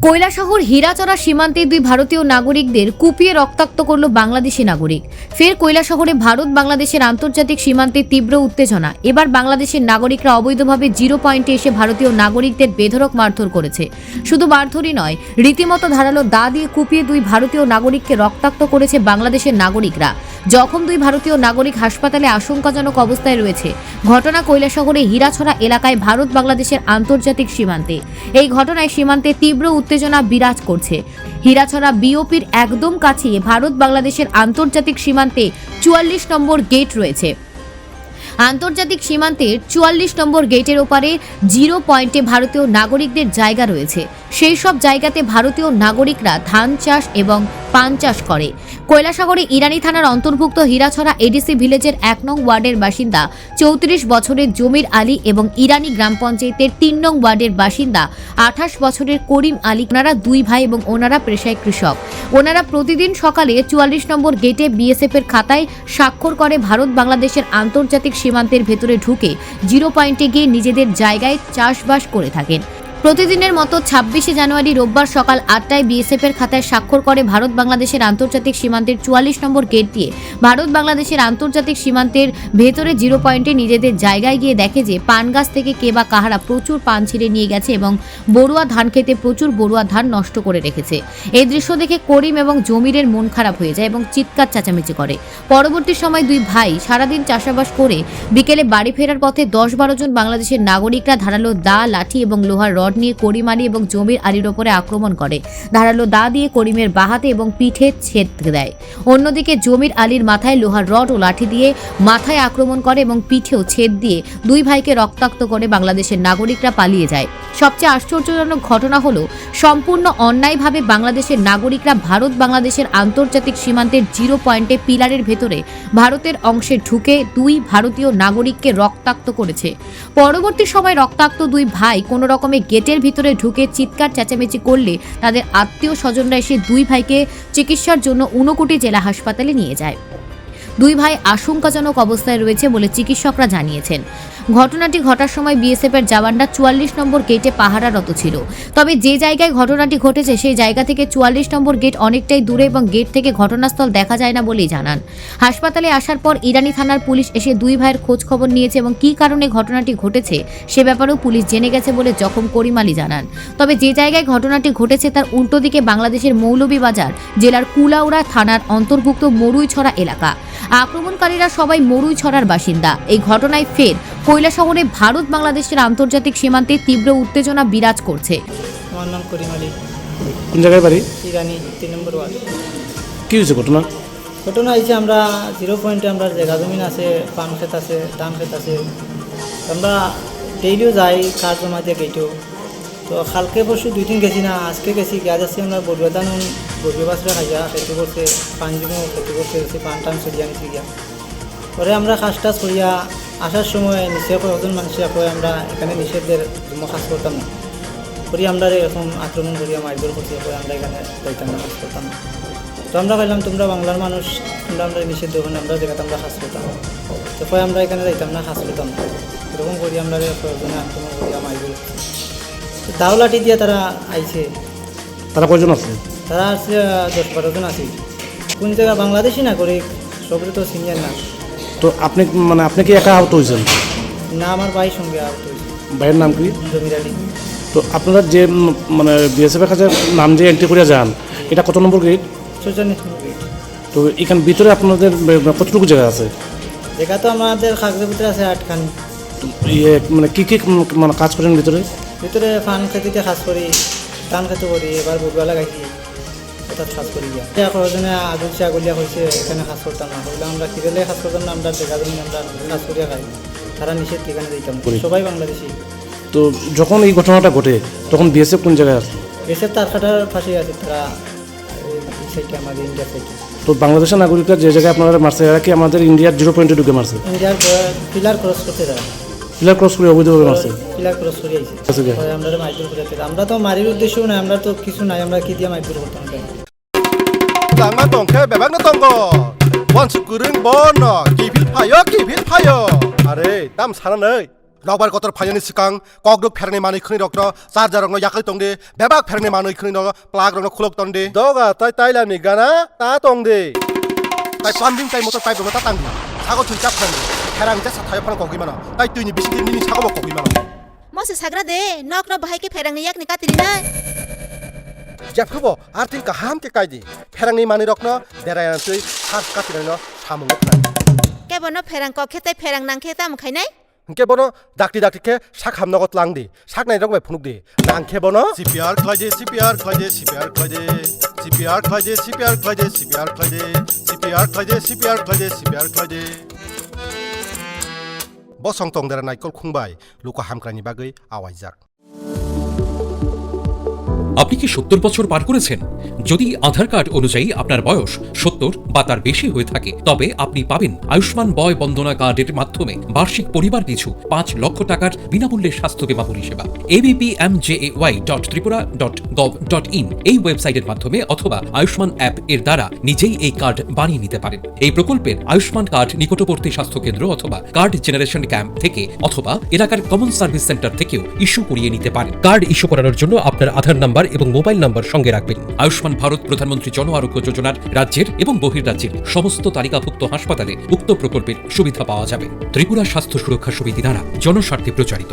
কৈলাসহর হীরাচড়া সীমান্তে দুই ভারতীয় নাগরিকদের কুপিয়ে রক্তাক্ত করল বাংলাদেশি নাগরিক। ফের কৈলাসহরে ভারত বাংলাদেশের আন্তর্জাতিক সীমান্তে তীব্র উত্তেজনা। এবার বাংলাদেশের নাগরিকরা অবৈধভাবে জিরো পয়েন্টে এসে ভারতীয় নাগরিকদের বেধড়ক মারধর করেছে। শুধু মারধরই নয়, রীতিমতো ধারালো দা দিয়ে কুপিয়ে দুই ভারতীয় নাগরিককে রক্তাক্ত করেছে বাংলাদেশের নাগরিকরা। জখম দুই ভারতীয় নাগরিক হাসপাতালে আশঙ্কাজনক অবস্থায় রয়েছে। ঘটনা কৈলাসহরে হীরাছড়া এলাকায় ভারত বাংলাদেশের আন্তর্জাতিক সীমান্তে। এই ঘটনায় সীমান্তে তীব্র উত্তেজনা বিরাজ করছে। হীরাছড়া বিওপির একদম কাছে ভারত বাংলাদেশের আন্তর্জাতিক সীমান্তে ৪৪ নম্বর গেট রয়েছে। আন্তর্জাতিক সীমান্তের ৪৪ নম্বর গেটের ওপারে জিরো পয়েন্টে ভারতীয় নাগরিকদের জায়গা রয়েছে। সেই সব জায়গাতে ভারতীয় নাগরিকরা ধান চাষ এবং পান চাষ করে। কৈলাসহরে ইরানি থানার অন্তর্ভুক্ত হীরাছড়া এডিসি ভিলেজের ১ নং ওয়ার্ডের বাসিন্দা ৩৪ বছরের জমির আলী এবং ইরানি গ্রাম পঞ্চায়েতের ৩ নং ওয়ার্ডের বাসিন্দা ২৮ বছরের করিম আলী। ওনারা দুই ভাই এবং ওনারা পেশায় কৃষক। ওনারা প্রতিদিন সকালে ৪৪ নম্বর গেটে বিএসএফের খাতায় স্বাক্ষর করে ভারত বাংলাদেশের আন্তর্জাতিক সীমান্তের ভেতরে ঢুকে জিরো পয়েন্টে গিয়ে নিজেদের জায়গায় চাষবাস করে থাকেন। প্রতিদিনের মতো ২৬শে জানুয়ারি রোববার সকাল ৮টায় বিএসএফের খাতায় স্বাক্ষর করে ভারত বাংলাদেশের আন্তর্জাতিক সীমান্তের ৪৪ নম্বর গেট দিয়ে ভারত বাংলাদেশের আন্তর্জাতিক সীমান্তের ভেতরে জিরো পয়েন্টে নিজেদের জায়গায় গিয়ে দেখে যে পান গাছ থেকে কে বা কাহারা প্রচুর পান ছিঁড়ে নিয়ে গেছে এবং বড়ুয়া ধান খেতে প্রচুর বড়ুয়া ধান নষ্ট করে রেখেছে। এই দৃশ্য দেখে করিম এবং জমিরের মন খারাপ হয়ে যায় এবং চিৎকার চেঁচামেচি করে। পরবর্তী সময় দুই ভাই সারাদিন চাষাবাস করে বিকেলে বাড়ি ফেরার পথে ১০-১২ জন বাংলাদেশের নাগরিকরা ধারালো দা, লাঠি এবং লোহার রড নিয়ে করিম আলী এবং জমির আলীর ওপরে আক্রমণ করে। ধারালো দা দিয়ে করিমের বাহাতে এবং পিঠে ছেদ দেয়। অন্যদিকে জমির আলীর মাথায় লোহার রড ও লাঠি দিয়ে মাথায় আক্রমণ করে এবং পিঠেও ছেদ দিয়ে দুই ভাইকে রক্তাক্ত করে বাংলাদেশের নাগরিকরা পালিয়ে যায়। সবচেয়ে আশ্চর্যজনক ঘটনা হলো সম্পূর্ণ অন্যায়ভাবে বাংলাদেশের নাগরিকরা ভারত বাংলাদেশের আন্তর্জাতিক সীমান্তের জিরো পয়েন্টে পিলারের ভেতরে ভারতের অংশে ঢুকে দুই ভারতীয় নাগরিককে রক্তাক্ত করেছে। পরবর্তী সময় রক্তাক্ত দুই ভাই কোনো রকমে গেটের ভিতরে ঢুকে চিৎকার চেঁচামেচি করলে তাদের আত্মীয় স্বজনরা এসে দুই ভাইকে চিকিৎসার জন্য ঊনকোটি জেলা হাসপাতালে নিয়ে যায়। দুই ভাই আশঙ্কাজনক অবস্থায় রয়েছে বলে চিকিৎসকরা জানিয়েছেন। ঘটনাটি ঘটার সময় বিএসএফের জওয়ানরা ৪৪ নম্বর গেটে পাহারারত ছিল। তবে যে জায়গায় ঘটনাটি ঘটেছে সেই জায়গা থেকে ৪৪ নম্বর গেট অনেকটাই দূরে এবং গেট থেকে ঘটনাস্থল দেখা যায় না বলেই জানান। হাসপাতালে আসার পর ইরানি থানার পুলিশ এসে দুই ভাইয়ের খোঁজ খবর নিয়েছে এবং কী কারণে ঘটনাটি ঘটেছে সে ব্যাপারেও পুলিশ জেনে গেছে বলে জখম করিম আলী জানান। তবে যে জায়গায় ঘটনাটি ঘটেছে তার উল্টো দিকে বাংলাদেশের মৌলভীবাজার জেলার কুলাউড়া থানার অন্তর্ভুক্ত মরুইছড়া এলাকা। আক্রমণকারীরা সবাই মরুইছড়ার বাসিন্দা। এই ঘটনায় ফের কৈলাসহরে ভারত বাংলাদেশের আন্তর্জাতিক সীমান্তে তীব্র উত্তেজনা বিরাজ করছে। আমার নাম করিম আলী। কোন জায়গায় বাড়ি? ইরানি ৩ নম্বর ওয়ার্ড। কি হয়েছে ঘটনা? ঘটনা হয়েছে আমরা জিরো পয়েন্টে আমরা জায়গা জমিন আছে, পান ক্ষেত আছে, ধান ক্ষেত আছে। আমরা ডেইলিও যাই কাজ জমা দিয়ে গেটেও। তো কালকে পরশু ২ দিন গেছি না, আজকে গেছি। গ্যাস আসছি আমরা বড়ুয়া ধান বড়ুয়া বাসরা খাইয়া খেতে করছে, পান জমো খেতে করছে, পান টান সরিয়া নিচ্ছি গিয়া। পরে আমরা কাজ টাজ করিয়া আসার সময় নিচে কয়েকজন মানুষের কয়ে আমরা এখানে নিষেধের জমা কাজ করতাম না করি। আমরা এরকম আক্রমণ করিয়া মারধর করছি, পরে আমরা এখানে যাইতাম না, কাজ করতাম না। তো আমরা ভাবলাম তোমরা বাংলার মানুষ, তোমরা আমরা নিষেধ দেবো না, আমরা জায়গাতে আমরা কাজ করতাম। তো পরে আমরা এখানে যাইতাম না, কাজ করতাম না। এরকম করি আমরা কয়েকজনে আক্রমণ করিয়া মারধর করছি। দাও লাঠি দিয়ে তারা আইছে। তারা কয়জন আছে? তারা আসছে ১০-১২ জন আছে। কোন জায়গা বাংলাদেশি নাগরিক, সবরে তো সিনিয়র না। তো আপনি কি একা আহত হয়েছেন? না, আমার ভাইয়ের সঙ্গে আহত হয়েছে। ভাইয়ের নাম কি? জমির আলী। তো আপনারা যে বিএসএফের কাছে নাম যে এন্ট্রি করে যান, এটা কত নম্বর গেট? ৪৪ নম্বর গেট। তো এখান ভিতরে আপনাদের কতটুকু জায়গা আছে? জায়গা তো আমাদের কাগজের ভিতরে আছে ৮খানি। কি কি কাজ করেন ভিতরে? ভিতরে পান খেতে কাজ করি, ধান খেতে করি, এবার বড়ুয়া লাগাইছি, কোথাও কাজ করি গিয়া। কয়েকজনে আগুলছে আগুলিয়া হয়েছে, এখানে কাজ করতাম না। বললাম আমরা কিরেলে কাজ করতাম না, আমরা জায়গা জমি আমরা কাজ করিয়া খাই। তারা নিষেধ এখানে দিতাম, সবাই বাংলাদেশি। তো যখন এই ঘটনাটা ঘটে তখন বিএসএফ কোন জায়গায় আছে? এসব তার কাটার ফাঁসি আছে, তারা এই সাইডে আমাদের ইন্ডিয়ার সাইডে। তো বাংলাদেশের নাগরিকরা যে জায়গায় আপনারা মারছে এরা কি আমাদের ইন্ডিয়ার জিরো পয়েন্টে ঢুকে মারছে? ইন্ডিয়ার পিলার ক্রস করতে যায়, পিলার ক্রস করে অবৈধভাবে মারছে। পিলার ক্রস করে আইছে, আমরা মারধর করে। আমরা তো মারির উদ্দেশ্য নাই, আমরা তো কিছু নাই, আমরা কি দিয়ে মারধর করতাম? Jangan dongke bebek na tonggo. Wan sukuring bono, kipil payo. Are, tam sana nei. Raubar kotor phayani sikang kogduk pherni manui khuni rokno charger rokno yakli tongde bebak pherni manui khuni no plug rokno khulok tonde doga tai lamni gana ta tongde tai plumbing tai motor pipe rokno ta tangdi sago thui chap phani kherang ja sathai phana kogi mano tai tuini bisiti mini sago bo kogi mano Mose sagra de nok no bahai ke pherang ni yak ni katiri na jephubo artin ka ham ke kaidi pherangni manui rokno berayan tui har katirano samung khna ke bono pherang ko khete pherang nang kheta am khainai Hingke bono dakti ke sak hamnogot langdi sak nai rokbai phunukdi nangke bono CPR khlaide CPR khlaide CPR khlaide CPR khlaide CPR khlaide CPR khlaide CPR khlaide CPR khlaide CPR khlaide Bosong tong dara naikol khungbai luko hamkrani bagoi awaijak আপনি কি 70 বছর পার করেছেন যদি আধার card অনুযায়ী আপনার বয়স 70 বা তার বেশি হয়ে থাকে তবে আপনি পাবেন আয়ুষ্মান বয় বন্দনা কার্ডের মাধ্যমে বার্ষিক পরিবার পিছু 5 লক্ষ টাকার বিনামূল্যে স্বাস্থ্য বীমা পরিষেবা abpmjay.tripura.gov.in এই ওয়েবসাইটের মাধ্যমে অথবা আয়ুষ্মান অ্যাপ এর দ্বারা নিজেই এই কার্ড বানিয়ে নিতে পারেন এই প্রকল্পের আয়ুষ্মান কার্ড নিকটবর্তী স্বাস্থ্য কেন্দ্র অথবা কার্ড জেনারেশন ক্যাম্প থেকে অথবা এলাকার কমন সার্ভিস সেন্টার থেকেও ইস্যু করিয়ে নিতে পারেন কার্ড ইস্যু করানোর জন্য আপনার আধার নাম্বার এবং মোবাইল নাম্বার সঙ্গে রাখবেন আয়ুষ্মান ভারত প্রধানমন্ত্রী জন আরোগ্য যোজনার রাজ্যের এবং বহির্রাজ্যের সমস্ত তালিকাভুক্ত হাসপাতালে উক্ত প্রকল্পের সুবিধা পাওয়া যাবে ত্রিপুরা স্বাস্থ্য সুরক্ষা সমিতি দ্বারা জনস্বার্থে প্রচারিত